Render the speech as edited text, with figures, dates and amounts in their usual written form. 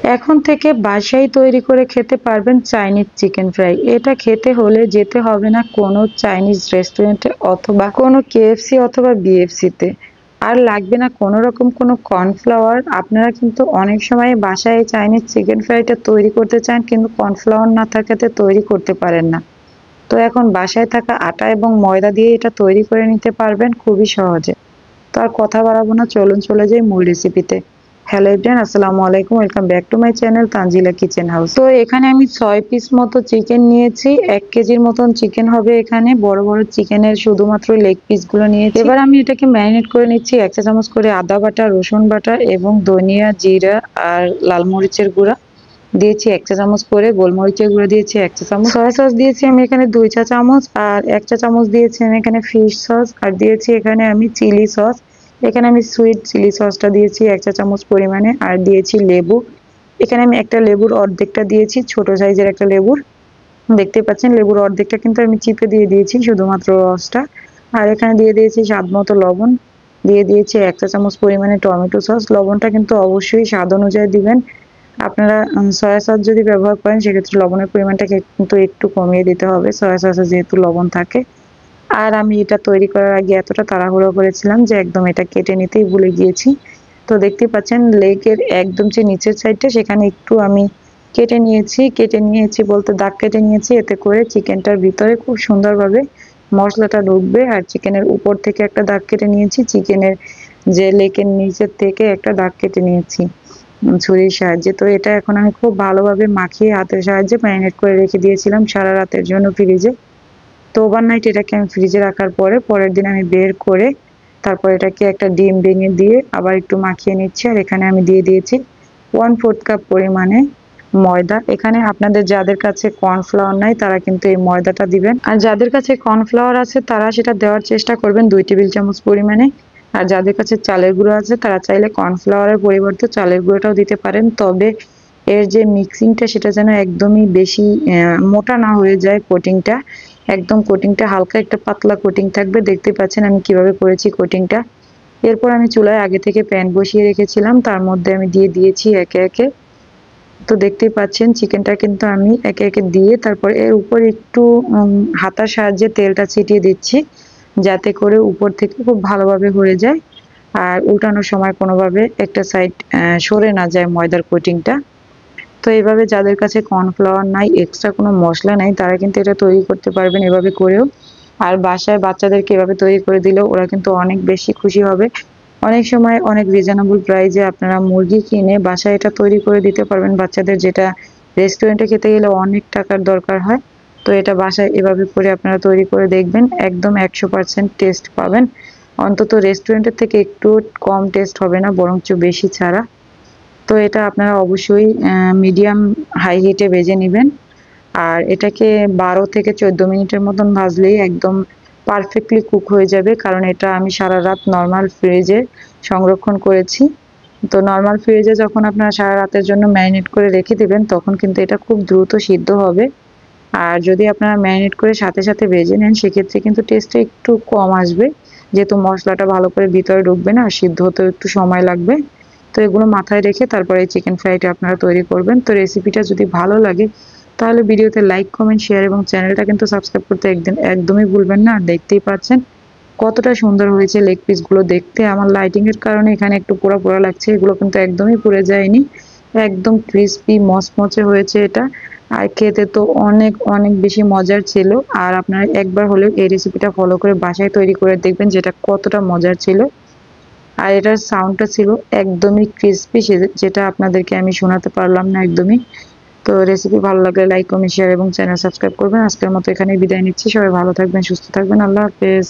এখন থেকে বাসায় তৈরি করে খেতে পারবেন চাইনিজ চিকেন ফ্রাই। এটা খেতে হলে যেতে হবে না কোনো চাইনিজ রেস্টুরেন্টে অথবা কোনো কেএফসি অথবা বিএফসিতে। আর লাগবে না কোনো রকম কোনো কর্নফ্লাওয়ার। আপনারা কিন্তু অনেক সময় বাসায় এই চাইনিজ চিকেন ফ্রাইটা তৈরি করতে চান কিন্তু কর্নফ্লাওয়ার না থাকাতে তৈরি করতে পারেন না। তো এখন বাসায় থাকা আটা এবং ময়দা দিয়ে এটা তৈরি করে নিতে পারবেন খুবই সহজে। তো আর কথা বাড়াবো না, চলুন চলে যাই মূল রেসিপিতে। হ্যালো এভরিওয়ান, আসসালামু আলাইকুম, welcome back to my channel Tanzila kitchen house. তো এখানে আমি 6 পিস মতো চিকেন নিয়েছি। 1 কেজির মতন চিকেন হবে এখানে। বড় বড় চিকেনের শুধুমাত্র লেগ পিস গুলো নিয়েছি। এবার আমি এটাকে ম্যারিনেট করে নিচ্ছি। 1 চা চামচ করে আদা বাটা, রসুন বাটা এবং ধনিয়া, জিরা আর লাল মরিচের গুঁড়া দিয়েছি 1 চা চামচ করে। গোলমরিচের গুঁড়া দিয়েছি 1 চা চামচ। সয়া সস দিয়েছি আমি এখানে 2 চা চামচ। আর 1 চা চামচ দিয়েছি আমি এখানে ফিশ সস। আর দিয়েছি এখানে আমি চিলি সস। এখানে আমি সুইট চিলি সসটা দিয়েছি 1 চা চামচ পরিমাণে। আর দিয়েছি লেবু। এখানে আমি একটা লেবুর অর্ধেকটা দিয়েছি, ছোট সাইজের একটা লেবুর। দেখতে পাচ্ছেন লেবুর অর্ধেকটা কিন্তু আমি চিপে দিয়ে দিয়েছি, শুধুমাত্র রসটা। আর এখানে দিয়ে দিয়েছি স্বাদ মতো লবণ। দিয়ে দিয়েছি 1 চা চামচ পরিমাণে টমেটো সস। লবণটা কিন্তু অবশ্যই স্বাদ অনুযায়ী দিবেন। আপনারা সয়া সস যদি ব্যবহার করেন সেক্ষেত্রে লবণের পরিমাণটাকে কিন্তু একটু কমিয়ে দিতে হবে, সয়া সসে যেহেতু লবণ থাকে। আর আমি এটা তৈরি করার আগে এতটা তাড়াহুড়ো করেছিলাম যে একদম এটা কেটে নিতেই ভুলে গিয়েছি। তো দেখতে পাচ্ছেন লেগের একদম যে নিচের সাইডটা সেখানে একটু আমি কেটে নিয়েছি বলতে দাগ কেটে নিয়েছি, এতে করে চিকেনটার ভিতরে খুব সুন্দরভাবে মশলাটা ঢুকবে। আর চিকেনের উপর থেকে একটা দাগ কেটে নিয়েছি, চিকেনের যে লেগের নিচের থেকে একটা দাগ কেটে নিয়েছি ছুরির সাহায্যে। তো এটা এখন আমি খুব ভালোভাবে মাখিয়ে হাতের সাহায্যে ম্যারিনেট করে রেখে দিয়েছিলাম সারা রাতের জন্য ফ্রিজে। তো ওভারনাইট এটাকে আমি ফ্রিজে রাখার পরে পরের দিন আমি বের করে তারপর এটাকে একটা ডিম ভেঙে দিয়ে আবার একটু মাখিয়ে নিচ্ছি। আর এখানে আমি দিয়ে দিয়েছি 1/4 কাপ পরিমাণে ময়দা। এখানে আপনাদের যাদের কাছে কর্নফ্লাওয়ার নাই তারা কিন্তু এই ময়দাটা দিবেন, আর যাদের কাছে কর্নফ্লাওয়ার আছে তারা সেটা দেওয়ার চেষ্টা করবেন 2 টেবিল চামচ পরিমাণে। আর যাদের কাছে চালের গুঁড়ো আছে তারা চাইলে কর্নফ্লাওয়ারের পরিবর্তে চালের গুঁড়োটাও দিতে পারেন। তবে এর যে মিক্সিংটা সেটা যেন একদমই বেশি মোটা না হয়ে যায় কোটিংটা। একদম কোটিংটা হালকা একটা পাতলা কোটিং থাকবে। দেখতে পাচ্ছেন আমি কিভাবে করেছি কোটিংটা। এরপর আমি চুলায় আগে থেকে প্যান বসিয়ে রেখেছিলাম, তার মধ্যে আমি দিয়ে দিয়েছি একে একে। তো দেখতেই পাচ্ছেন চিকেনটা কিন্তু আমি একে একে দিয়ে তারপর এর উপর একটু হাতার সাহায্যে তেলটা ছিটিয়ে দিচ্ছি, যাতে করে উপর থেকে খুব ভালোভাবে হয়ে যায় আর উল্টানোর সময় কোনোভাবে একটা সাইড সরে না যায় ময়দার কোটিংটা। তো এইভাবে যাদের কাছে কর্নফ্লাওয়ার নাই, এক্সট্রা কোনো মশলা নাই, তারা কিন্তু এটা তৈরি করতে পারবেন এভাবে করেও। আর বাসায় বাচ্চাদেরকে এভাবে তৈরি করে দিলে ওরা কিন্তু অনেক বেশি খুশি হবে। অনেক সময় অনেক রিজনেবল প্রাইসে আপনারা মুরগি কিনে বাসায় এটা তৈরি করে দিতে পারবেন বাচ্চাদের, যেটা রেস্টুরেন্টে খেতে গেলে অনেক টাকার দরকার হয়। তো এটা বাসায় এভাবে করে আপনারা তৈরি করে দেখবেন, একদম 100% টেস্ট পাবেন। অন্তত রেস্টুরেন্টের থেকে একটু কম টেস্ট হবে না, বরঞ্চ বেশি ছাড়া। তো এটা আপনারা অবশ্যই মিডিয়াম হাই হিটে ভেজে নেবেন। আর এটাকে 12 থেকে 14 মিনিটের মতন ভাজলেই একদম পারফেক্টলি কুক হয়ে যাবে, কারণ এটা আমি সারা রাত নর্মাল ফ্রিজে সংরক্ষণ করেছি। তো নর্মাল ফ্রিজে যখন আপনারা সারা রাতের জন্য ম্যারিনেট করে রেখে দিবেন তখন কিন্তু এটা খুব দ্রুত সিদ্ধ হবে। আর যদি আপনারা ম্যারিনেট করে সাথে সাথে ভেজে নেন সেক্ষেত্রে কিন্তু টেস্টটা একটু কম আসবে, যেহেতু মশলাটা ভালো করে ভিতরে ঢুকবে না আর সিদ্ধ হতেও একটু সময় লাগবে। তো এগুলো মাথায় রেখে তারপরে এই চিকেন ফ্রাইটা আপনারা তৈরি করবেন। তো রেসিপিটা যদি ভালো লাগে তাহলে ভিডিওতে লাইক, কমেন্ট, শেয়ার এবং চ্যানেলটা কিন্তু সাবস্ক্রাইব করতে একদমই ভুলবেন না। আর দেখতেই পাচ্ছেন কতটা সুন্দর হয়েছে লেগ পিসগুলো দেখতে। আমার লাইটিং এর কারণে এখানে একটু পোড়া পোড়া লাগছে, এগুলো কিন্তু একদমই পুড়ে যায়নি, একদম ক্রিস্পি মচমচে হয়েছে এটা। আর খেতে তো অনেক অনেক বেশি মজার ছিল। আর আপনারা একবার হলেও এই রেসিপিটা ফলো করে বাসায় তৈরি করে দেখবেন যেটা কতটা মজার ছিল। আর এটার সাউন্ডটা ছিল একদমই ক্রিস্পি, যেটা আপনাদেরকে আমি শোনাতে পারলাম না একদমই। তো রেসিপি ভালো লাগলে লাইক, কমেন্ট, শেয়ার এবং চ্যানেল সাবস্ক্রাইব করবেন। আজকের মতো এখানেই বিদায় নিচ্ছি। সবাই ভালো থাকবেন, সুস্থ থাকবেন। আল্লাহ হাফেজ।